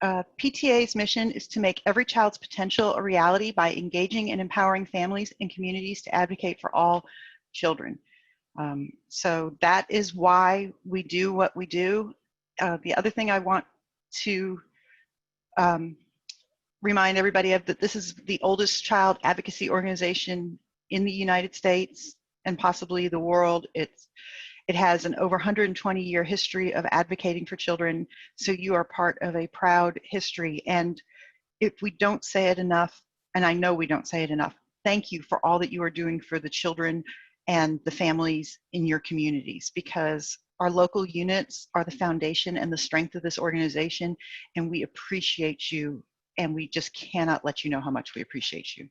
PTA's mission is to make every child's potential a reality by engaging and empowering families and communities to advocate for all children. So that is why we do what we do. The other thing I want to remind everybody of, that this is the oldest child advocacy organization in the United States and possibly the world. It has an over 120-year history of advocating for children, so you are part of a proud history. And if we don't say it enough, and I know we don't say it enough, thank you for all that you are doing for the children and the families in your communities, because our local units are the foundation and the strength of this organization, and we appreciate you, and we just cannot let you know how much we appreciate you.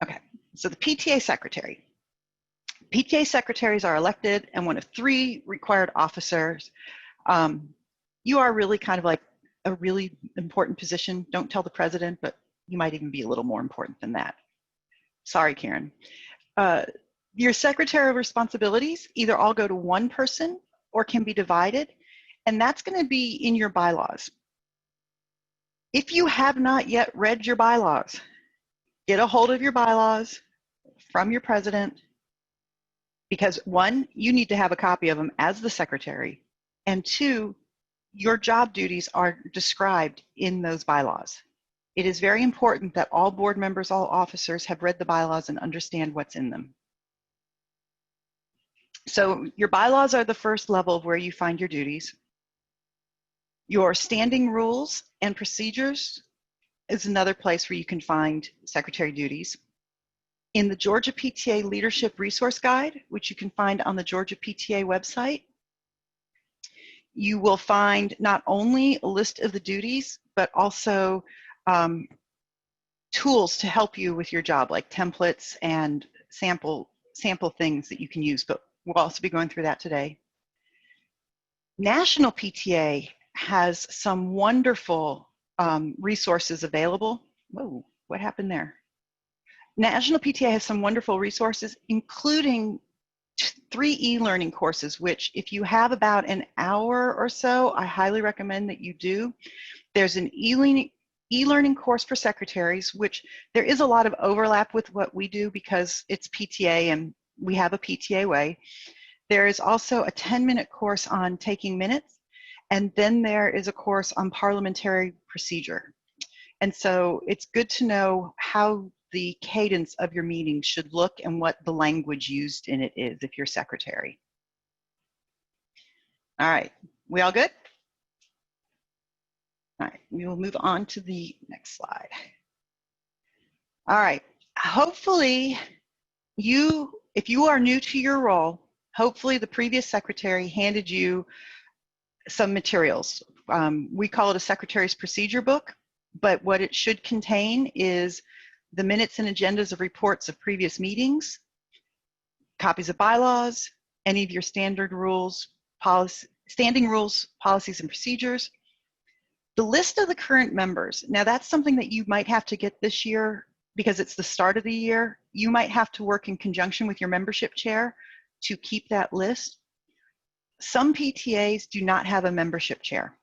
Okay, so the PTA secretary. PTA secretaries are elected and one of 3 required officers. You are really kind of like a really important position. Don't tell the president, but you might even be a little more important than that. Sorry, Karen. Your secretarial responsibilities either all go to one person or can be divided, and that's going to be in your bylaws. If you have not yet read your bylaws, get a hold of your bylaws from your president, because 1, you need to have a copy of them as the secretary, and 2, your job duties are described in those bylaws. It is very important that all board members, all officers have read the bylaws and understand what's in them. So your bylaws are the first level of where you find your duties. Your standing rules and procedures is another place where you can find secretary duties. In the Georgia PTA Leadership Resource Guide, which you can find on the Georgia PTA website, you will find not only a list of the duties, but also tools to help you with your job, like templates and sample things that you can use, but we'll also be going through that today. National PTA has some wonderful resources available. Whoa, what happened there? National PTA has some wonderful resources, including 3 e-learning courses, which if you have about an hour or so, I highly recommend that you do. There's an e-learning course for secretaries, which there is a lot of overlap with what we do because it's PTA and we have a PTA way. There is also a 10-minute course on taking minutes, and then there is a course on parliamentary procedure. And so it's good to know how the cadence of your meeting should look and what the language used in it is if you're secretary. All right, we all good? All right, we will move on to the next slide. All right, hopefully if you are new to your role, hopefully the previous secretary handed you some materials. We call it a secretary's procedure book, but what it should contain is the minutes and agendas of reports of previous meetings, copies of bylaws, any of your standard rules, standing rules, policies, and procedures, the list of the current members. Now that's something that you might have to get this year because it's the start of the year. You might have to work in conjunction with your membership chair to keep that list. Some PTAs do not have a membership chair.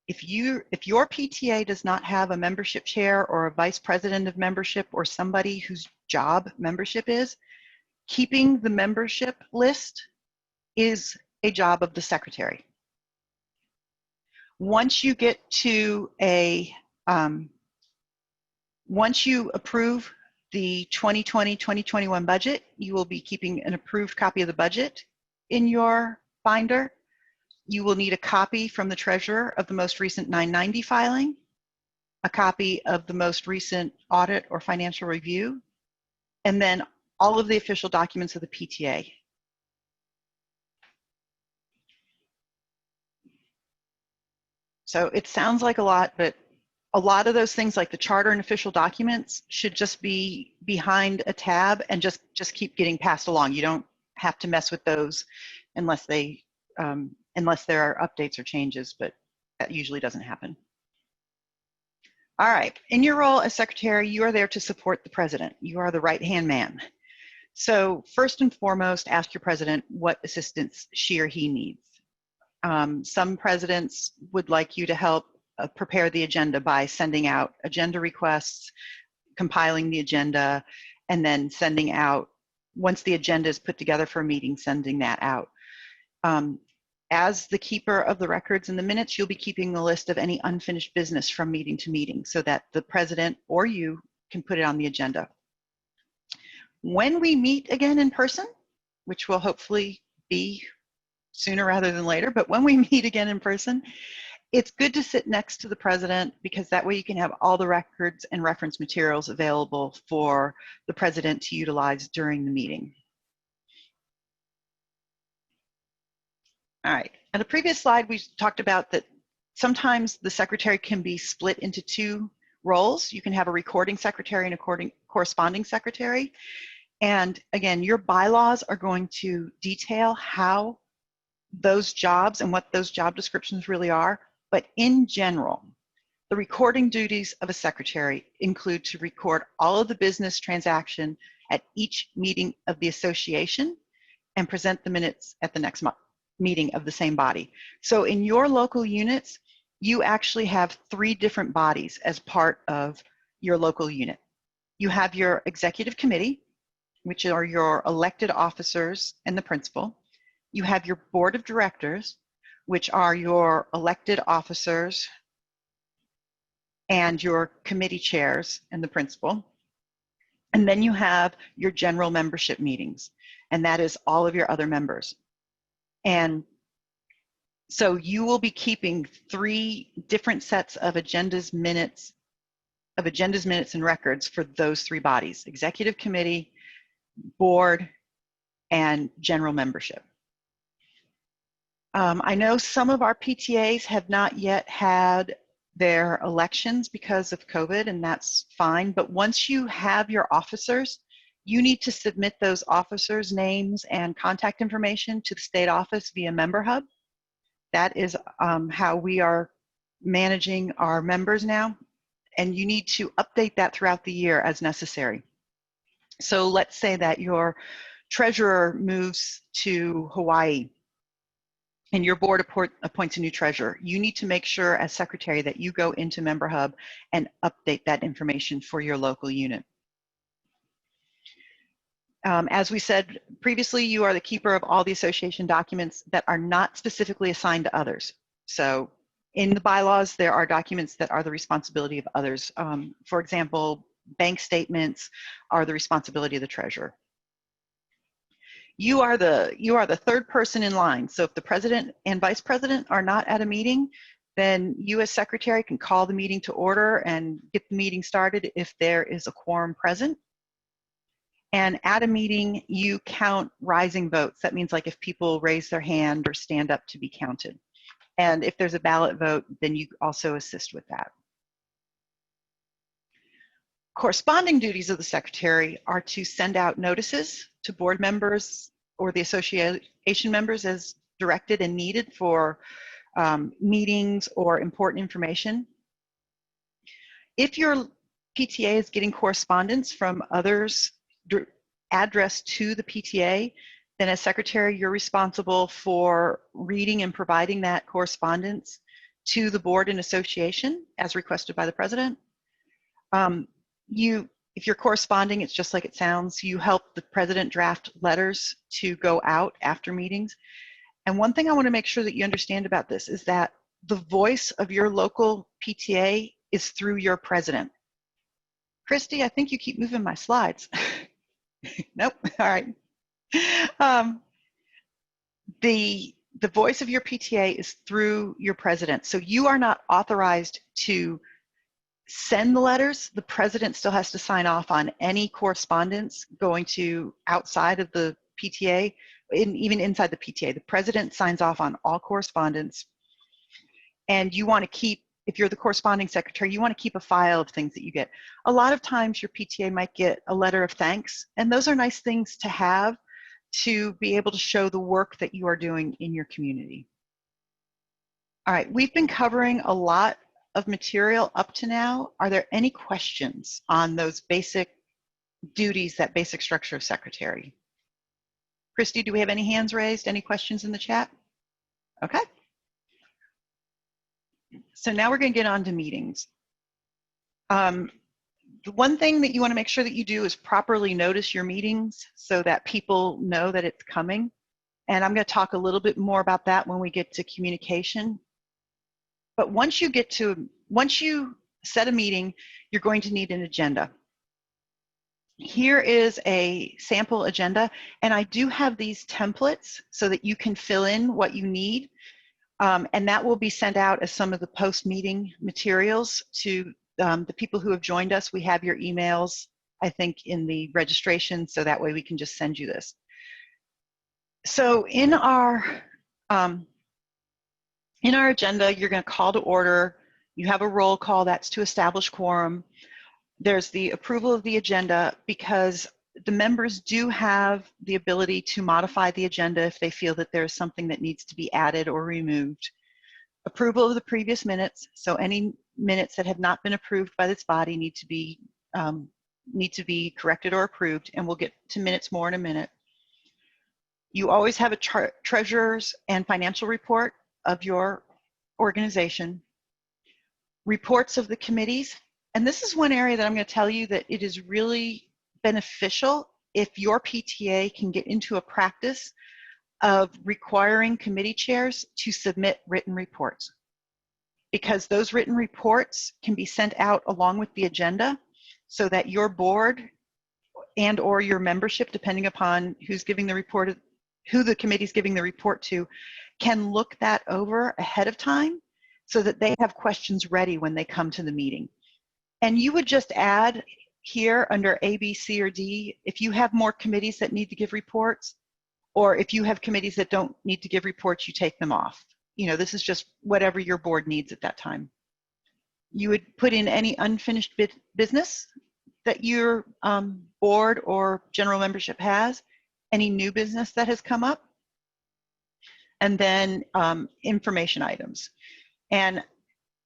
If your PTA does not have a membership chair or a vice president of membership or somebody whose job membership is, keeping the membership list is a job of the secretary. Once you get to once you approve the 2020-2021 budget, you will be keeping an approved copy of the budget in your binder. You will need a copy from the treasurer of the most recent 990 filing, a copy of the most recent audit or financial review, and then all of the official documents of the PTA. So it sounds like a lot, but a lot of those things like the charter and official documents should just be behind a tab and just keep getting passed along. You don't have to mess with those unless they unless there are updates or changes, but that usually doesn't happen. All right, in your role as secretary, you are there to support the president. You are the right-hand man. So first and foremost, ask your president what assistance she or he needs. Some presidents would like you to help prepare the agenda by sending out agenda requests, compiling the agenda, and then sending out, once the agenda is put together for a meeting, sending that out. As the keeper of the records and the minutes, you'll be keeping the list of any unfinished business from meeting to meeting so that the president or you can put it on the agenda. When we meet again in person, which will hopefully be sooner rather than later, but when we meet again in person, it's good to sit next to the president, because that way you can have all the records and reference materials available for the president to utilize during the meeting. All right, on the previous slide, we talked about that sometimes the secretary can be split into two roles. You can have a recording secretary and a corresponding secretary. And again, your bylaws are going to detail how those jobs and what those job descriptions really are. But in general, the recording duties of a secretary include to record all of the business transaction at each meeting of the association and present the minutes at the next meeting of the same body. So in your local units, you actually have 3 different bodies as part of your local unit. You have your executive committee, which are your elected officers and the principal. You have your board of directors, which are your elected officers and your committee chairs and the principal. And then you have your general membership meetings, and that is all of your other members. And so you will be keeping 3 different sets of agendas, minutes and records for those 3 bodies: executive committee, board, and general membership. I know some of our PTAs have not yet had their elections because of COVID, and that's fine. But once you have your officers, you need to submit those officers' names and contact information to the state office via Member Hub. That is how we are managing our members now, and you need to update that throughout the year as necessary. So let's say that your treasurer moves to Hawaii and your board appoints a new treasurer. You need to make sure as secretary that you go into Member Hub and update that information for your local unit. As we said previously, you are the keeper of all the association documents that are not specifically assigned to others. So in the bylaws, there are documents that are the responsibility of others. For example, bank statements are the responsibility of the treasurer. You are the third person in line. So if the president and vice president are not at a meeting, then you as secretary can call the meeting to order and get the meeting started if there is a quorum present. And at a meeting, you count rising votes. That means like if people raise their hand or stand up to be counted. And if there's a ballot vote, then you also assist with that. Corresponding duties of the secretary are to send out notices to board members or the association members as directed and needed for meetings or important information. If your PTA is getting correspondence from others addressed to the PTA, then as secretary, you're responsible for reading and providing that correspondence to the board and association as requested by the president. If you're corresponding, it's just like it sounds. You help the president draft letters to go out after meetings. And one thing I want to make sure that you understand about this is that the voice of your local PTA is through your president. Christy, I think you keep moving my slides. Nope, all right. The voice of your PTA is through your president. So you are not authorized to send the letters. The president still has to sign off on any correspondence going to outside of the PTA, even inside the PTA. The president signs off on all correspondence. And you want to keep, if you're the corresponding secretary, you want to keep a file of things that you get. A lot of times your PTA might get a letter of thanks, and those are nice things to have to be able to show the work that you are doing in your community. All right, we've been covering a lot of material up to now. Are there any questions on those basic duties, that basic structure of secretary? Christy, do we have any hands raised? Any questions in the chat? Okay. So now we're going to get on to meetings. The one thing that you want to make sure that you do is properly notice your meetings so that people know that it's coming. And I'm going to talk a little bit more about that when we get to communication. But once you set a meeting, you're going to need an agenda. Here is a sample agenda, and I do have these templates so that you can fill in what you need. And that will be sent out as some of the post-meeting materials to the people who have joined us. We have your emails, I think, in the registration, so that way we can just send you this. So in our agenda, you're going to call to order. You have a roll call, that's to establish quorum. There's the approval of the agenda, because the members do have the ability to modify the agenda if they feel that there's something that needs to be added or removed. Approval of the previous minutes, so any minutes that have not been approved by this body need to be corrected or approved, and we'll get to minutes more in a minute. You always have a treasurer's and financial report of your organization. Reports of the committees, and this is one area that I'm going to tell you that it is really beneficial if your PTA can get into a practice of requiring committee chairs to submit written reports, because those written reports can be sent out along with the agenda so that your board and or your membership, depending upon who's giving the report, who the committee's giving the report to, can look that over ahead of time so that they have questions ready when they come to the meeting. And you would just add here under A, B, C, or D, if you have more committees that need to give reports, or if you have committees that don't need to give reports, you take them off. You know, this is just whatever your board needs at that time. You would put in any unfinished business that your board or general membership has, any new business that has come up, and then information items. And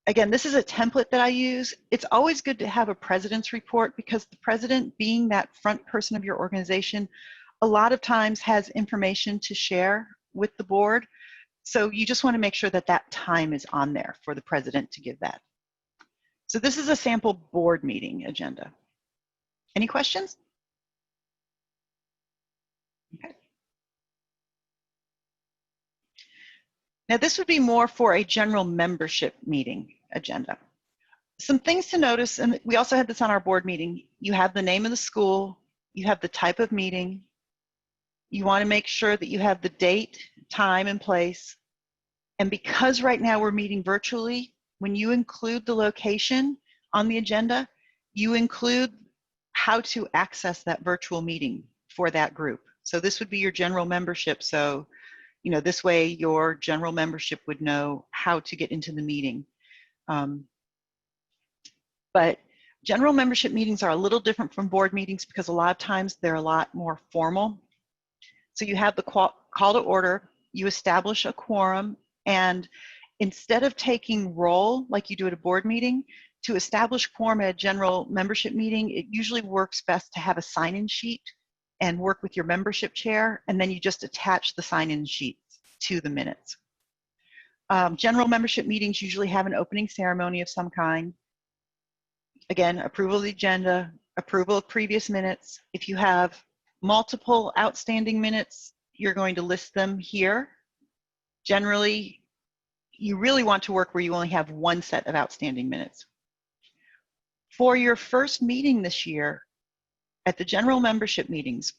again, this is a template that I use. It's always good to have a president's report, because the president, being that front person of your organization, a lot of times has information to share with the board. So you just want to make sure that that time is on there for the president to give that. So this is a sample board meeting agenda. Any questions? Okay. Now this would be more for a general membership meeting agenda. Some things to notice, and we also had this on our board meeting. You have the name of the school, you have the type of meeting. You want to make sure that you have the date, time, and place. And because right now we're meeting virtually, when you include the location on the agenda, you include how to access that virtual meeting for that group. So this would be your general membership. So, you know, this way your general membership would know how to get into the meeting. But general membership meetings are a little different from board meetings, because a lot of times they're a lot more formal. So you have the call to order, you establish a quorum, and instead of taking roll like you do at a board meeting, to establish quorum at a general membership meeting, it usually works best to have a sign-in sheet and work with your membership chair, and then you just attach the sign-in sheets to the minutes. General membership meetings usually have an opening ceremony of some kind. Again, approval of the agenda, approval of previous minutes. If you have multiple outstanding minutes, you're going to list them here. Generally, you really want to work where you only have one set of outstanding minutes. For your first meeting this year, at the general membership meetings,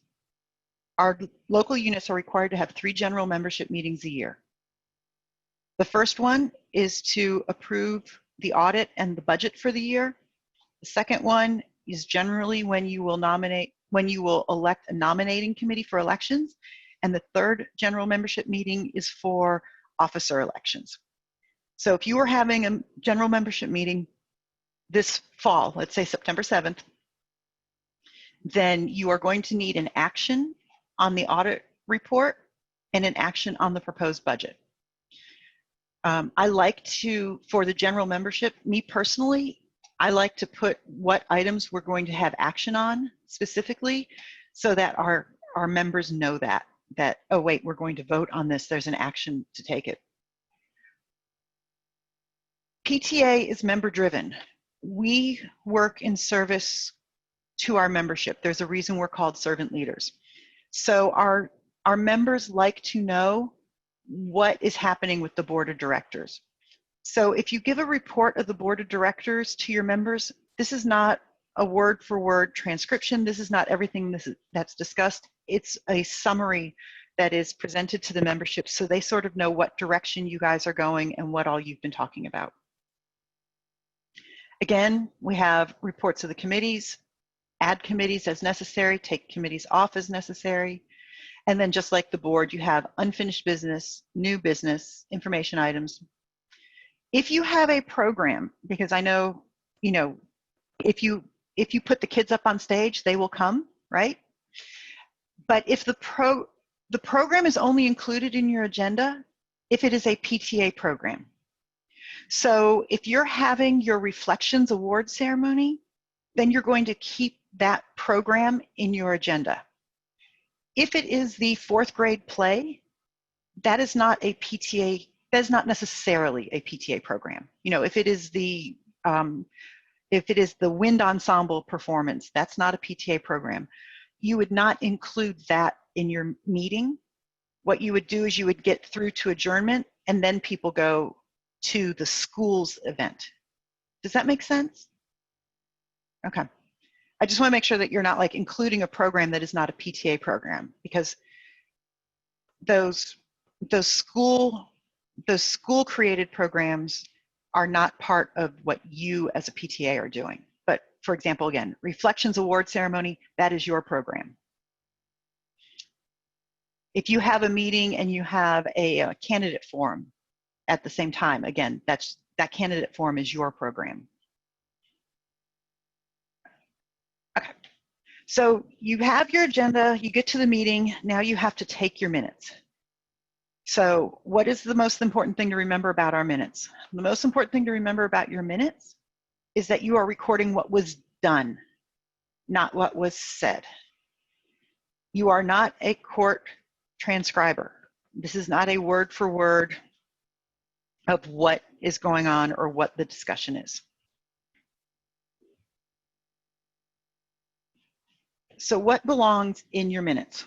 our local units are required to have 3 general membership meetings a year. The first one is to approve the audit and the budget for the year. The second one is generally when you will elect a nominating committee for elections. And the third general membership meeting is for officer elections. So if you were having a general membership meeting this fall, let's say September 7th, then you are going to need an action on the audit report and an action on the proposed budget. I like to, for the general membership, me personally, I like to put what items we're going to have action on specifically, so that our members know that, oh wait, we're going to vote on this, there's an action to take it. PTA is member driven. We work in service to our membership. There's a reason we're called servant leaders. So our members like to know what is happening with the board of directors. So if you give a report of the board of directors to your members, this is not a word for word transcription. This is not everything that's discussed. It's a summary that is presented to the membership so they sort of know what direction you guys are going and what all you've been talking about. Again, we have reports of the committees, add committees as necessary, take committees off as necessary. And then just like the board, you have unfinished business, new business, information items. If you have a program, because I know, if you put the kids up on stage, they will come, right? But if the program is only included in your agenda if it is a PTA program. So if you're having your Reflections Award ceremony, then you're going to keep that program in your agenda. If it is the 4th grade play, that is not a PTA, that is not necessarily a PTA program. If it is the wind ensemble performance, that's not a PTA program. You would not include that in your meeting. What you would do is you would get through to adjournment and then people go to the school's event. Does that make sense? Okay. I just want to make sure that you're not like including a program that is not a PTA program, because those school created programs are not part of what you as a PTA are doing. But for example, again, Reflections Award Ceremony, that is your program. If you have a meeting and you have a candidate forum at the same time, again, that candidate forum is your program. Okay, so you have your agenda, you get to the meeting, now you have to take your minutes. So what is the most important thing to remember about our minutes? The most important thing to remember about your minutes is that you are recording what was done, not what was said. You are not a court transcriber. This is not a word for word of what is going on or what the discussion is. So what belongs in your minutes?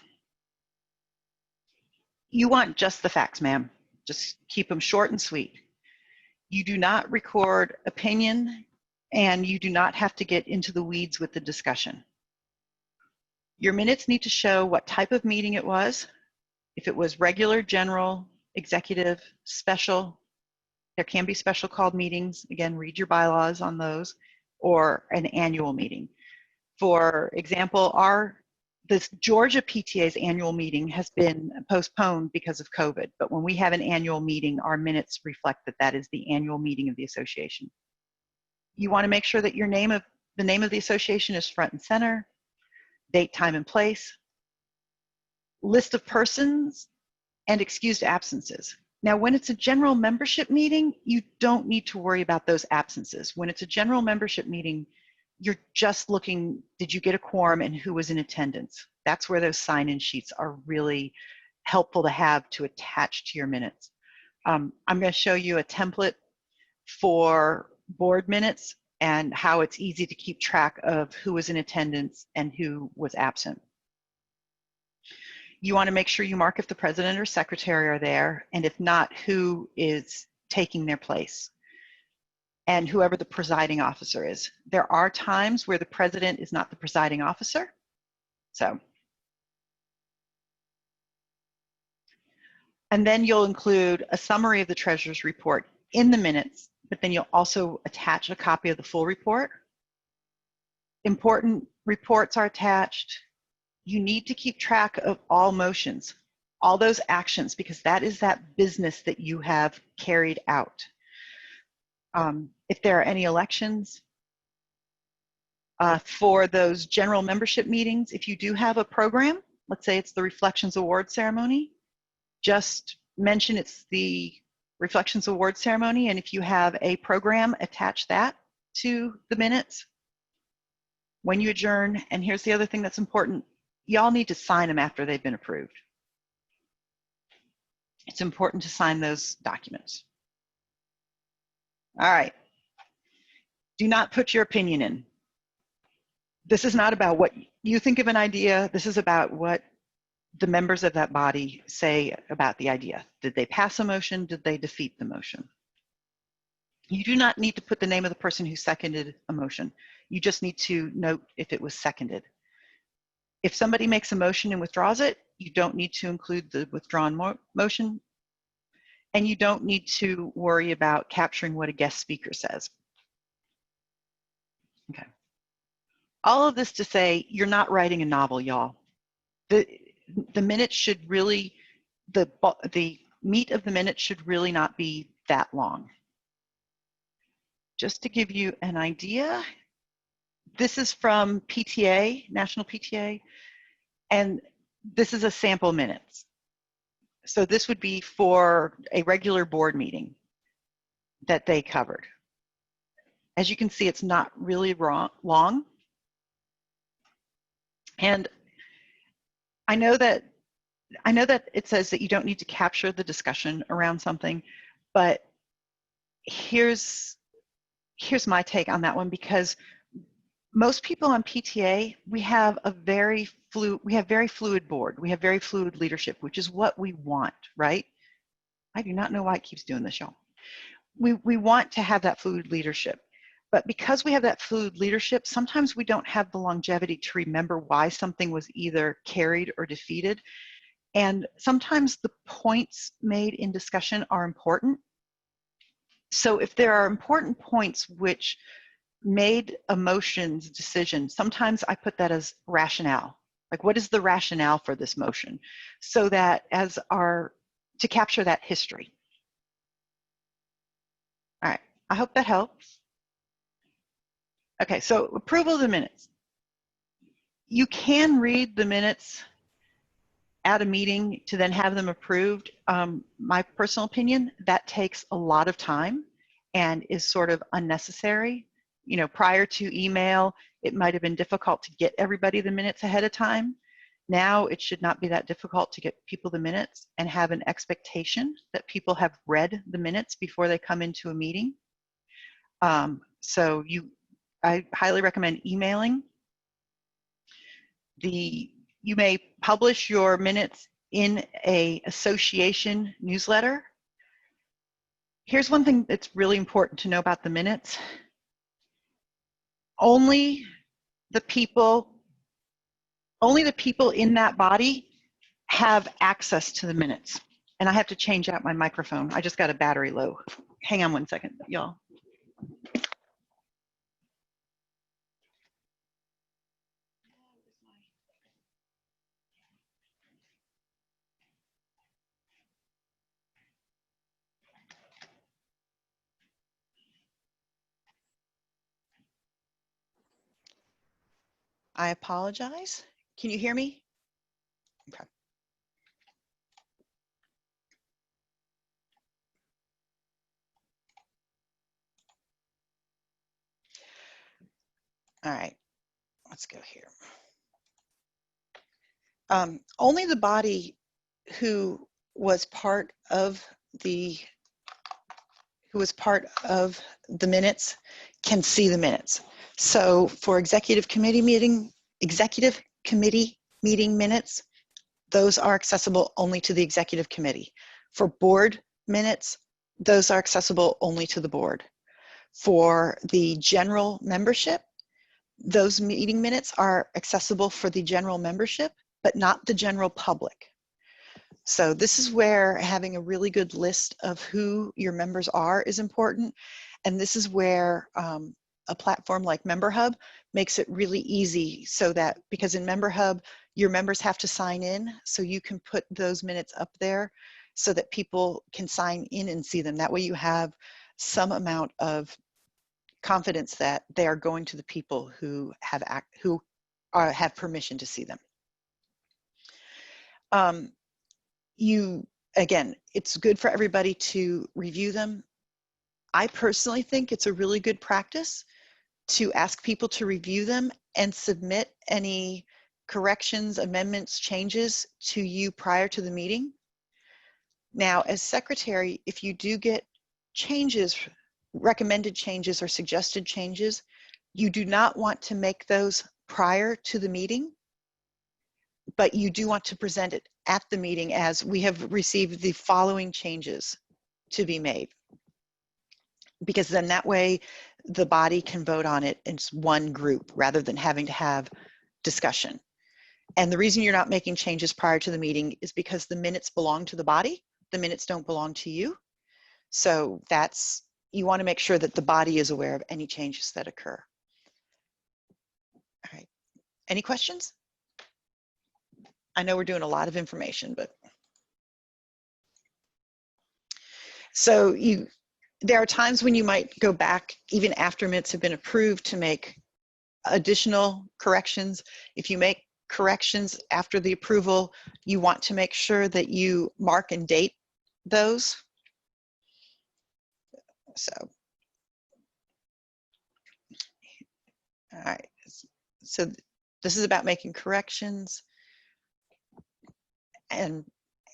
You want just the facts, ma'am. Just keep them short and sweet. You do not record opinion, and you do not have to get into the weeds with the discussion. Your minutes need to show what type of meeting it was. If it was regular, general, executive, special, there can be special called meetings. Again, read your bylaws on those, or an annual meeting. For example, this Georgia PTA's annual meeting has been postponed because of COVID, but when we have an annual meeting, our minutes reflect that that is the annual meeting of the association. You want to make sure that the name of the association is front and center, date, time, and place, list of persons, and excused absences. Now, when it's a general membership meeting, you don't need to worry about those absences. When it's a general membership meeting, you're just looking, did you get a quorum and who was in attendance? That's where those sign-in sheets are really helpful to have to attach to your minutes. I'm going to show you a template for board minutes and how it's easy to keep track of who was in attendance and who was absent. You want to make sure you mark if the president or secretary are there, and if not, who is taking their place, and whoever the presiding officer is. There are times where the president is not the presiding officer. And then you'll include a summary of the treasurer's report in the minutes, but then you'll also attach a copy of the full report. Important reports are attached. You need to keep track of all motions, all those actions, because that is that business that you have carried out. If there are any elections, for those general membership meetings, if you do have a program, let's say it's the Reflections Award Ceremony, just mention it's the Reflections Award Ceremony, and if you have a program, attach that to the minutes when you adjourn. And here's the other thing that's important. Y'all need to sign them after they've been approved. It's important to sign those documents. All right. Do not put your opinion in. This is not about what you think of an idea. This is about what the members of that body say about the idea. Did they pass a motion? Did they defeat the motion? You do not need to put the name of the person who seconded a motion. You just need to note if it was seconded. If somebody makes a motion and withdraws it, you don't need to include the withdrawn motion, and you don't need to worry about capturing what a guest speaker says. Okay. All of this to say, you're not writing a novel, y'all. The minutes should really, the meat of the minutes should really not be that long. Just to give you an idea, this is from PTA, National PTA, and this is a sample minutes. So this would be for a regular board meeting that they covered. As you can see, it's not really long. And I know that it says that you don't need to capture the discussion around something, but here's my take on that one, because most people on PTA, we have very fluid board. We have very fluid leadership, which is what we want, right? I do not know why it keeps doing this, y'all. We want to have that fluid leadership. But because we have that fluid leadership, sometimes we don't have the longevity to remember why something was either carried or defeated. And sometimes the points made in discussion are important. So if there are important points which made a motion's decision, sometimes I put that as rationale. Like, what is the rationale for this motion? So that to capture that history. All right, I hope that helps. Okay, so approval of the minutes. You can read the minutes at a meeting to then have them approved. My personal opinion, that takes a lot of time and is sort of unnecessary. You know, prior to email, it might have been difficult to get everybody the minutes ahead of time. Now it should not be that difficult to get people the minutes and have an expectation that people have read the minutes before they come into a meeting. I highly recommend emailing. You may publish your minutes in an association newsletter. Here's one thing that's really important to know about the minutes. Only the people in that body have access to the minutes. And I have to change out my microphone. I just got a battery low. Hang on one second, y'all. I apologize. Can you hear me? Okay. All right, let's go here. Only the body who was part of the minutes can see the minutes. So for executive committee meeting minutes, those are accessible only to the executive committee. For board minutes, those are accessible only to the board. For the general membership, those meeting minutes are accessible for the general membership, but not the general public. So this is where having a really good list of who your members are is important. And this is where a platform like MemberHub makes it really easy, so that, because in MemberHub, your members have to sign in, so you can put those minutes up there so that people can sign in and see them. That way you have some amount of confidence that they are going to the people who have permission to see them. Again, it's good for everybody to review them. I personally think it's a really good practice to ask people to review them and submit any corrections, amendments, changes to you prior to the meeting. Now, as secretary, if you do get changes recommended changes or suggested changes, you do not want to make those prior to the meeting, but you do want to present it at the meeting as we have received the following changes to be made. Because then that way the body can vote on it in one group rather than having to have discussion. And the reason you're not making changes prior to the meeting is because the minutes belong to the body. The minutes don't belong to you. So you want to make sure that the body is aware of any changes that occur. All right. Any questions? I know we're doing a lot of information, but. So there are times when you might go back even after minutes have been approved to make additional corrections. If you make corrections after the approval, you want to make sure that you mark and date those. So, all right. So this is about making corrections. And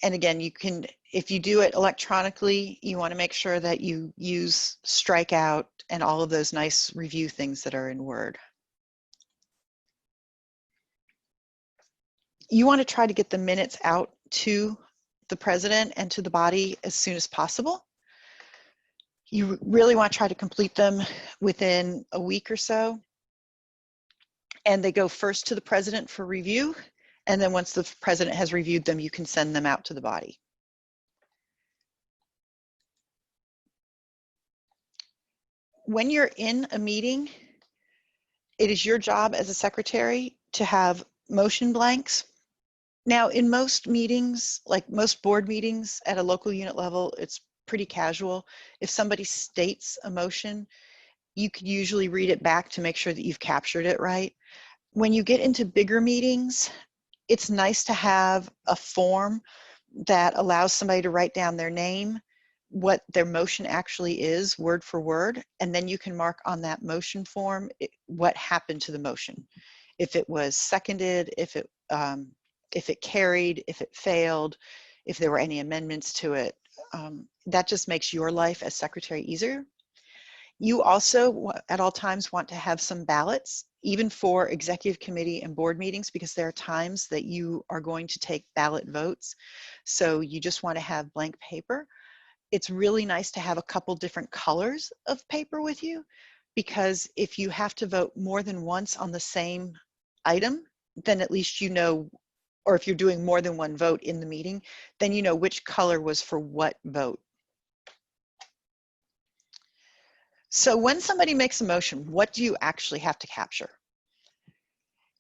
again, you can, if you do it electronically, you want to make sure that you use strikeout and all of those nice review things that are in Word. You want to try to get the minutes out to the president and to the body as soon as possible. You really want to try to complete them within a week or so. And they go first to the president for review. And then once the president has reviewed them, you can send them out to the body. When you're in a meeting, it is your job as a secretary to have motion blanks. Now, in most meetings, like most board meetings at a local unit level, it's pretty casual. If somebody states a motion, you could usually read it back to make sure that you've captured it right. When you get into bigger meetings, it's nice to have a form that allows somebody to write down their name, what their motion actually is, word for word, and then you can mark on that motion form what happened to the motion. If it was seconded, if it carried, if it failed, if there were any amendments to it. That just makes your life as secretary easier. You also, at all times, want to have some ballots, even for executive committee and board meetings, because there are times that you are going to take ballot votes. So you just want to have blank paper. It's really nice to have a couple different colors of paper with you, because if you have to vote more than once on the same item, then at least you know, or if you're doing more than one vote in the meeting, then you know which color was for what vote. So when somebody makes a motion, what do you actually have to capture?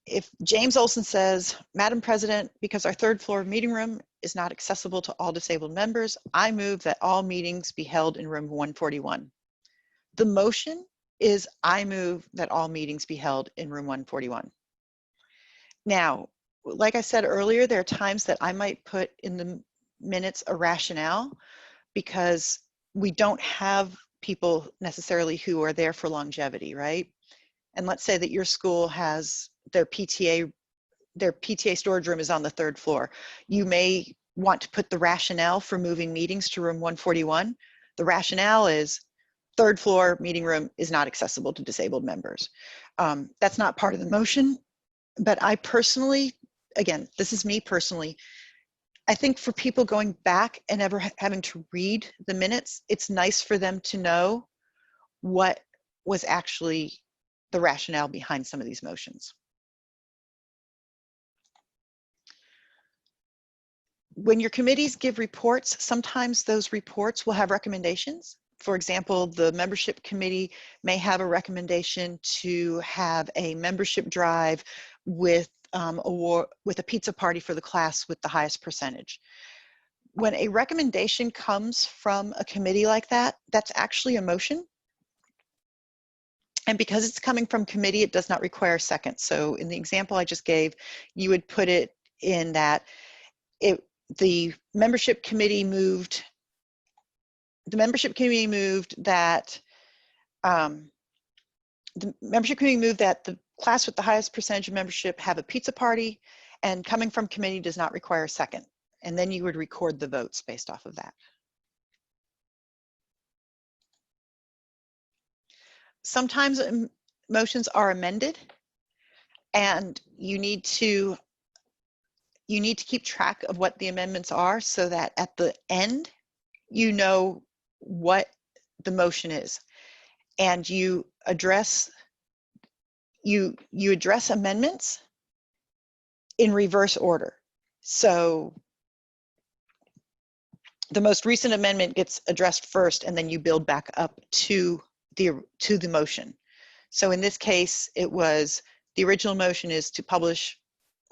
If James Olson says, Madam President, because our third floor meeting room is not accessible to all disabled members, I move that all meetings be held in room 141. The motion is I move that all meetings be held in room 141. Now, like I said earlier, there are times that I might put in the minutes a rationale because we don't have people necessarily who are there for longevity, right? And let's say that your school has their PTA storage room is on the third floor. You may want to put the rationale for moving meetings to room 141. The rationale is third floor meeting room is not accessible to disabled members. That's not part of the motion, but I personally, again, this is me personally, I think for people going back and ever having to read the minutes, it's nice for them to know what was actually the rationale behind some of these motions. When your committees give reports, sometimes those reports will have recommendations. For example, the membership committee may have a recommendation to have a membership drive with a pizza party for the class with the highest percentage. When a recommendation comes from a committee like that, that's actually a motion. And because it's coming from committee, it does not require a second. So in the example I just gave, you would put it in that the membership committee moved that the class with the highest percentage of membership have a pizza party, and coming from committee does not require a second. And then you would record the votes based off of that. sometimes motions are amended, and you need to keep track of what the amendments are so that at the end, you know what the motion is, and you address amendments in reverse order. So the most recent amendment gets addressed first, and then you build back up to the motion. So in this case, it was, the original motion is to publish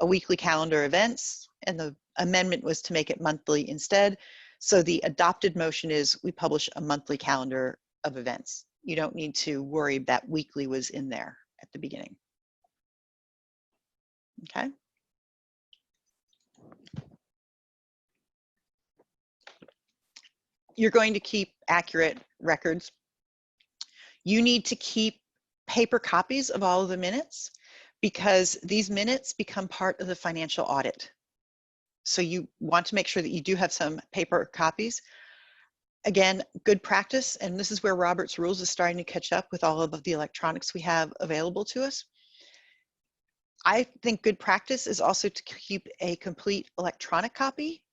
a weekly calendar of events, and the amendment was to make it monthly instead. So the adopted motion is we publish a monthly calendar of events. You don't need to worry that weekly was in there at the beginning. Okay. You're going to keep accurate records. You need to keep paper copies of all of the minutes, because these minutes become part of the financial audit. So you want to make sure that you do have some paper copies. Again, good practice, and this is where Robert's Rules is starting to catch up with all of the electronics we have available to us. I think good practice is also to keep a complete electronic copy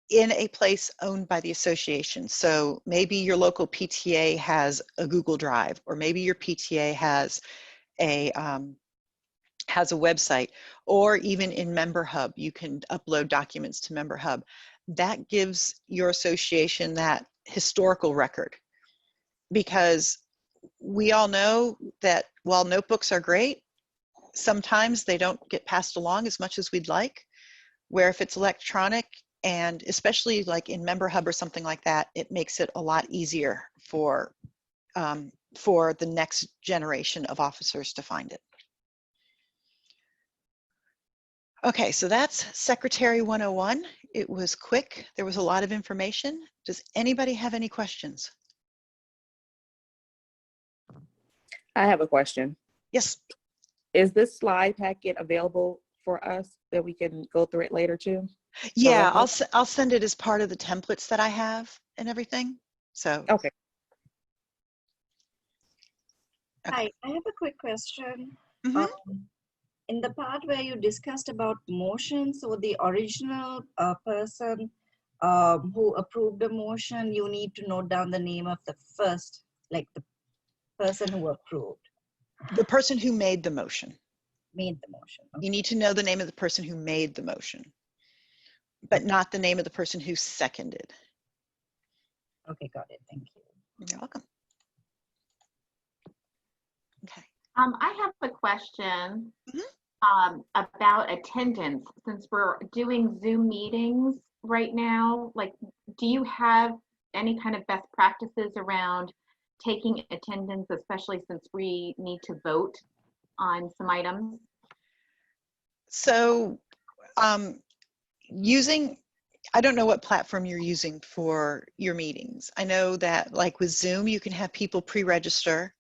in a place owned by the association. So maybe your local PTA has a Google Drive, or maybe your PTA has a website, or even in Member Hub, you can upload documents to Member Hub. That gives your association that historical record, because we all know that while notebooks are great, sometimes they don't get passed along as much as we'd like, where if it's electronic, and especially like in Member Hub or something like that, it makes it a lot easier for the next generation of officers to find it. Okay, so that's Secretary 101. It was quick. There was a lot of information. Does anybody have any questions? I have a question. Yes. Is this slide packet available for us that we can go through it later too? Yeah, I'll send it as part of the templates that I have and everything. So. Okay. Hi, I have a quick question. Mm-hmm. In the part where you discussed about motion, so the original person who approved the motion, you need to note down the name of the first, like the person who approved. The person who made the motion. Made the motion. Okay. You need to know the name of the person who made the motion, but not the name of the person who seconded. Okay, got it. Thank you. You're welcome. Okay. I have a question about attendance. Since we're doing Zoom meetings right now, like, do you have any kind of best practices around taking attendance, especially since we need to vote on some items? So I don't know what platform you're using for your meetings. I know that like with Zoom, you can have people pre-register.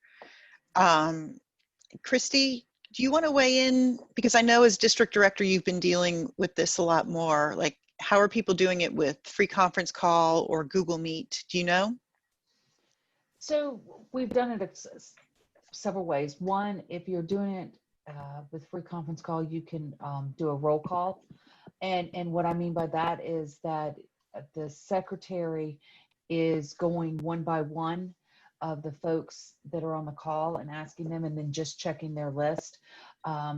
Christy, do you want to weigh in? Because I know as district director, you've been dealing with this a lot more. Like, how are people doing it with free conference call or Google Meet? Do you know? So we've done it several ways. One, if you're doing it with free conference call, you can do a roll call. And what I mean by that is that the secretary is going one by one of the folks that are on the call and asking them, and then just checking their list.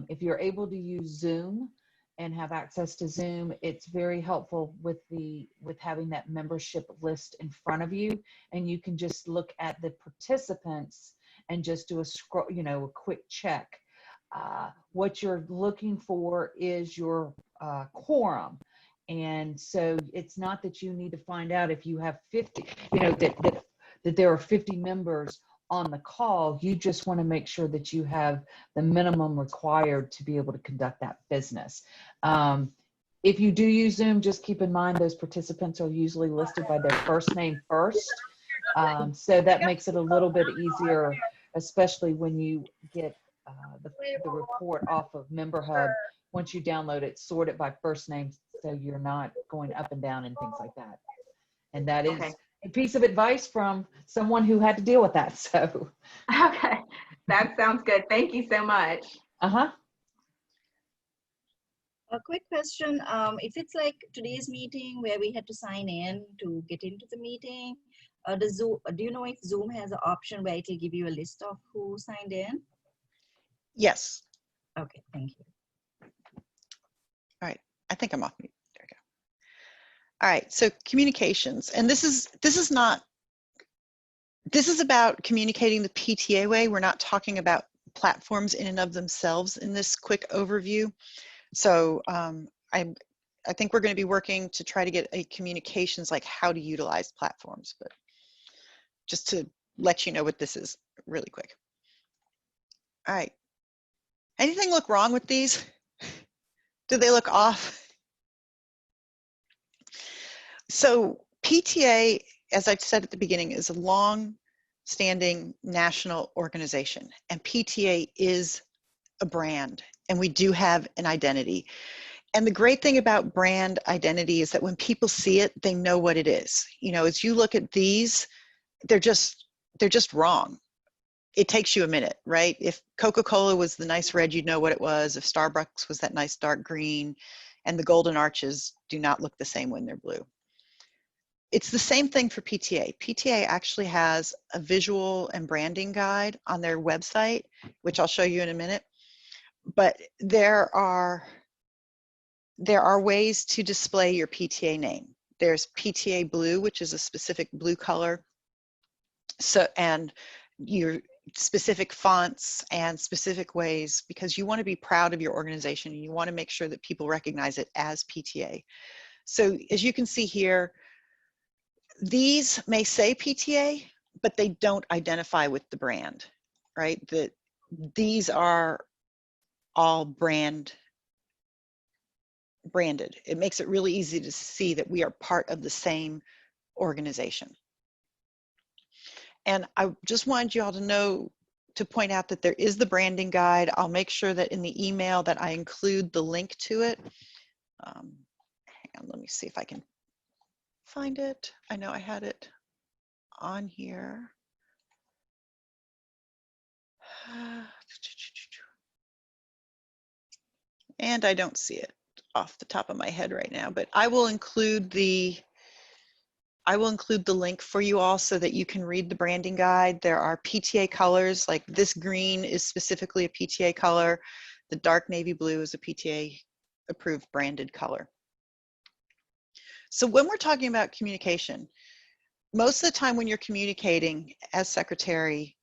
If you're able to use Zoom and have access to Zoom, it's very helpful with having that membership list in front of you, and you can just look at the participants and just do a scroll, a quick check. What you're looking for is your quorum. And so it's not that you need to find out if you have 50, that there are 50 members on the call. You just want to make sure that you have the minimum required to be able to conduct that business. If you do use Zoom, just keep in mind those participants are usually listed by their first name first. So that makes it a little bit easier, especially when you get the report off of Member Hub. Once you download it, sort it by first name, so you're not going up and down and things like that. And that is a piece of advice from someone who had to deal with that. So, Okay, that sounds good. Thank you so much. uh-huh. A quick question. If it's like today's meeting where we had to sign in to get into the meeting, do you know if Zoom has an option where it will give you a list of who signed in? Yes. Okay, thank you. All right. I think I'm off mute. There we go. All right. So communications, and this is about communicating the PTA way. We're not talking about platforms in and of themselves in this quick overview. So I think we're going to be working to try to get a communications like how to utilize platforms, but just to let you know what this is really quick. All right. Anything look wrong with these? Do they look off? So PTA, as I said at the beginning, is a long-standing national organization, and PTA is a brand, and we do have an identity. And the great thing about brand identity is that when people see it, they know what it is. You know, as you look at these, they're just wrong. It takes you a minute, right? If Coca-Cola was the nice red, you'd know what it was. If Starbucks was that nice dark green, and the golden arches do not look the same when they're blue. It's the same thing for PTA. PTA actually has a visual and branding guide on their website, which I'll show you in a minute. But there are ways to display your PTA name. There's PTA blue, which is a specific blue color. So, and your specific fonts and specific ways, because you want to be proud of your organization and you want to make sure that people recognize it as PTA. So as you can see here, these may say PTA, but they don't identify with the brand, right? These are all branded. It makes it really easy to see that we are part of the same organization. And I just wanted you all to know, to point out that there is the branding guide. I'll make sure that in the email that I include the link to it. Hang on, let me see if I can find it. I know I had it on here. And I don't see it off the top of my head right now, but I will include the link for you all so that you can read the branding guide. There are PTA colors, like this green is specifically a PTA color. The dark navy blue is a PTA approved branded color. So when we're talking about communication, most of the time when you're communicating as secretary,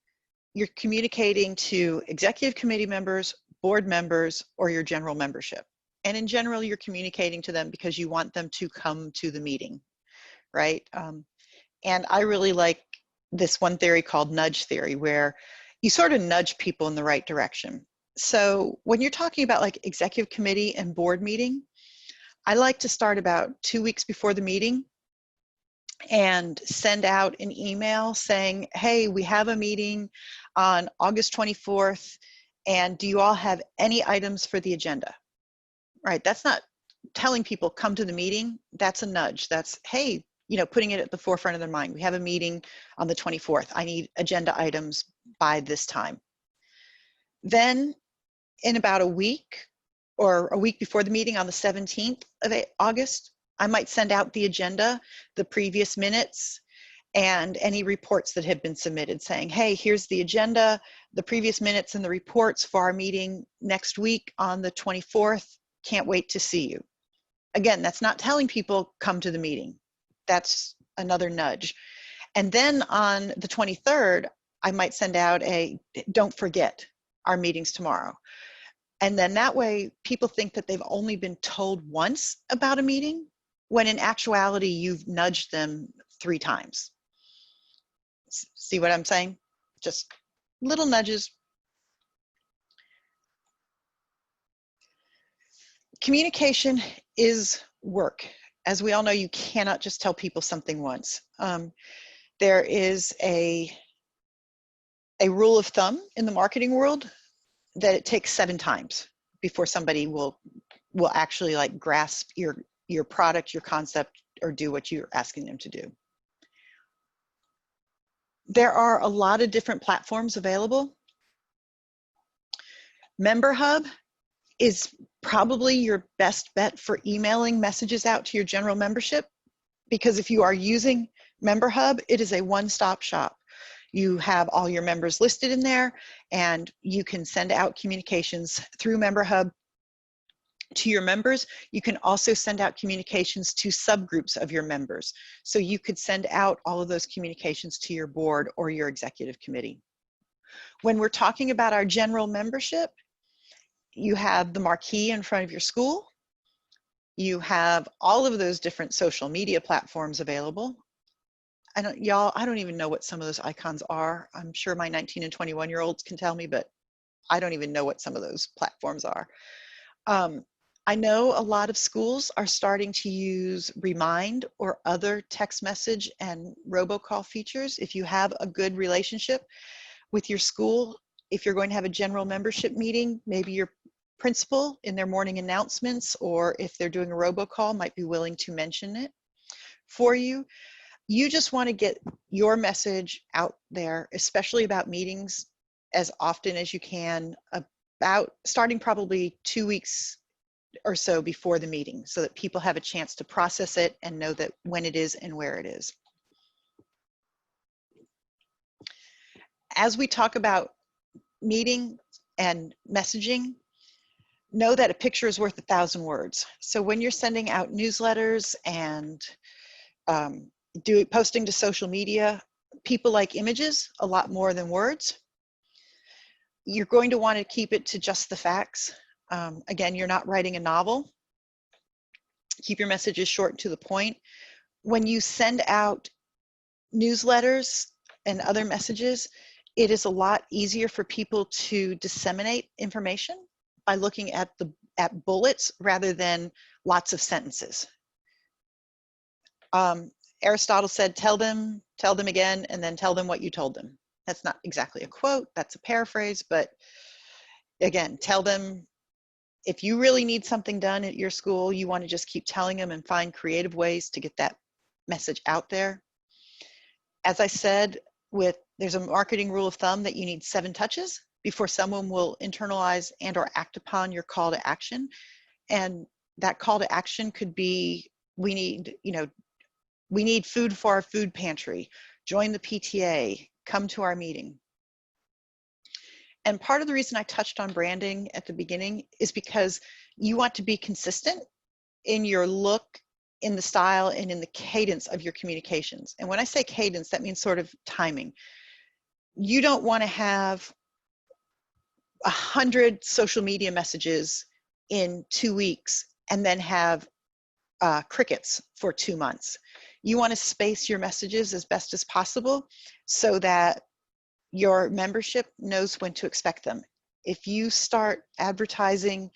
you're communicating to executive committee members, board members, or your general membership. And in general, you're communicating to them because you want them to come to the meeting, right? And I really like this one theory called nudge theory, where you sort of nudge people in the right direction. So when you're talking about like executive committee and board meeting, I like to start about 2 weeks before the meeting and send out an email saying, hey, we have a meeting on August 24th, and do you all have any items for the agenda? Right, that's not telling people come to the meeting, that's a nudge. That's, hey, you know, putting it at the forefront of their mind. We have a meeting on the 24th. I need agenda items by this time. Then in about a week or a week before the meeting on the 17th of August, I might send out the agenda, the previous minutes, and any reports that have been submitted saying, hey, here's the agenda, the previous minutes and the reports for our meeting next week on the 24th. Can't wait to see you. Again, that's not telling people come to the meeting. That's another nudge. And then on the 23rd, I might send out a, don't forget our meetings tomorrow. And then that way people think that they've only been told once about a meeting, when in actuality, you've nudged them 3 times. See what I'm saying? Just little nudges. Communication is work. As we all know, you cannot just tell people something once. There is a rule of thumb in the marketing world that it takes 7 times before somebody will actually like grasp your product, your concept, or do what you're asking them to do. There are a lot of different platforms available. Member Hub is probably your best bet for emailing messages out to your general membership, because if you are using Member Hub, it is a one-stop shop. You have all your members listed in there, and you can send out communications through Member Hub to your members. You can also send out communications to subgroups of your members. So you could send out all of those communications to your board or your executive committee. When we're talking about our general membership, you have the marquee in front of your school. You have all of those different social media platforms available. I don't even know what some of those icons are. I'm sure my 19 and 21-year-olds can tell me, but I don't even know what some of those platforms are. I know a lot of schools are starting to use Remind or other text message and robocall features. If you have a good relationship with your school, if you're going to have a general membership meeting, maybe your principal in their morning announcements, or if they're doing a robocall, might be willing to mention it for you. You just want to get your message out there, especially about meetings, as often as you can, about starting probably 2 weeks or so before the meeting, so that people have a chance to process it and know that when it is and where it is. As we talk about meeting and messaging, know that a picture is worth 1,000 words. So when you're sending out newsletters and posting to social media, people like images a lot more than words. You're going to want to keep it to just the facts. Again, you're not writing a novel. Keep your messages short and to the point. When you send out newsletters and other messages, it is a lot easier for people to disseminate information by looking at bullets rather than lots of sentences. Aristotle said, tell them again, and then tell them what you told them. That's not exactly a quote, that's a paraphrase, but again, tell them. If you really need something done at your school, you want to just keep telling them and find creative ways to get that message out there. As I said, there's a marketing rule of thumb that you need 7 touches before someone will internalize and or act upon your call to action. And that call to action could be, we need food for our food pantry, join the PTA, come to our meeting. And part of the reason I touched on branding at the beginning is because you want to be consistent in your look, in the style, and in the cadence of your communications. And when I say cadence, that means sort of timing. You don't want to have 100 social media messages in 2 weeks and then have crickets for 2 months. You want to space your messages as best as possible so that your membership knows when to expect them. If you start advertising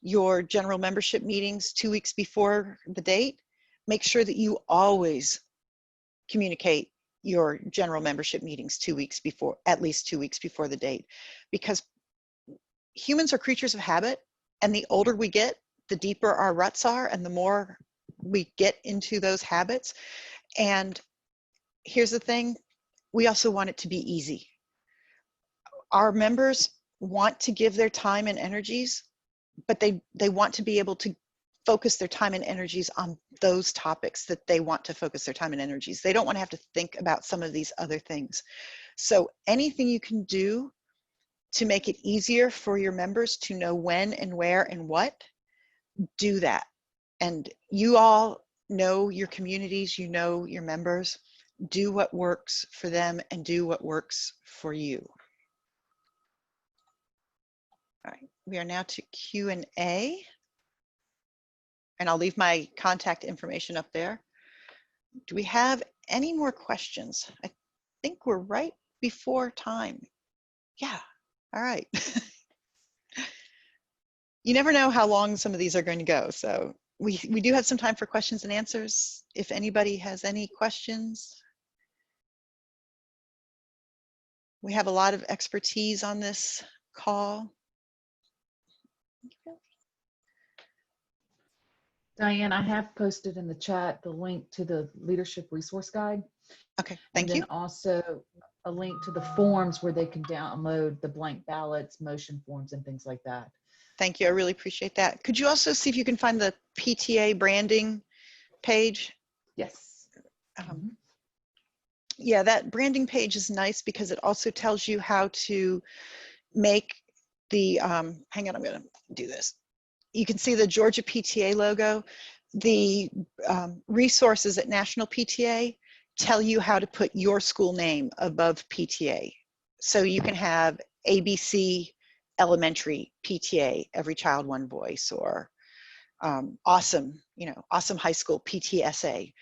your general membership meetings 2 weeks before the date, make sure that you always communicate your general membership meetings 2 weeks before, at least 2 weeks before the date, because humans are creatures of habit, and the older we get, the deeper our ruts are, and the more we get into those habits. And here's the thing, we also want it to be easy. Our members want to give their time and energies, but they want to be able to focus their time and energies on those topics that they want to focus their time and energies. They don't want to have to think about some of these other things. So anything you can do to make it easier for your members to know when and where and what, do that. And you all know your communities, you know your members. Do what works for them and do what works for you. All right, we are now to Q&A. And I'll leave my contact information up there. Do we have any more questions? I think we're right before time. Yeah, all right. You never know how long some of these are going to go. So we do have some time for questions and answers. If anybody has any questions. We have a lot of expertise on this call. Diane, I have posted in the chat the link to the leadership resource guide. Okay, thank you. And then also a link to the forms where they can download the blank ballots, motion forms, and things like that. Thank you. I really appreciate that. Could you also see if you can find the PTA branding page? Yes. Yeah, that branding page is nice because it also tells you how to make the, hang on, I'm going to do this. You can see the Georgia PTA logo. The resources at National PTA tell you how to put your school name above PTA. So you can have ABC Elementary PTA, Every Child One Voice, or awesome, awesome high school PTSA.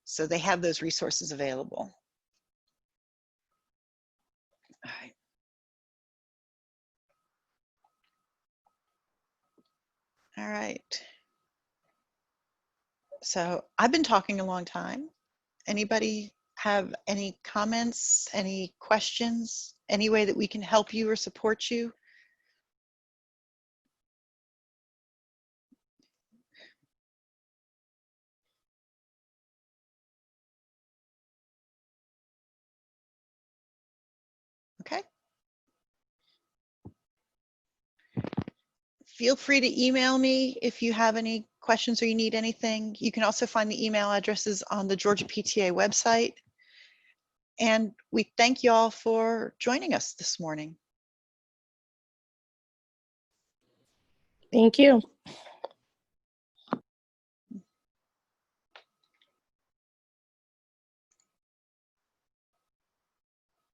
So they have those resources available. All right. All right. So I've been talking a long time. Anybody have any comments, any questions, any way that we can help you or support you? Okay. Feel free to email me if you have any questions or you need anything. You can also find the email addresses on the Georgia PTA website. And we thank you all for joining us this morning. Thank you.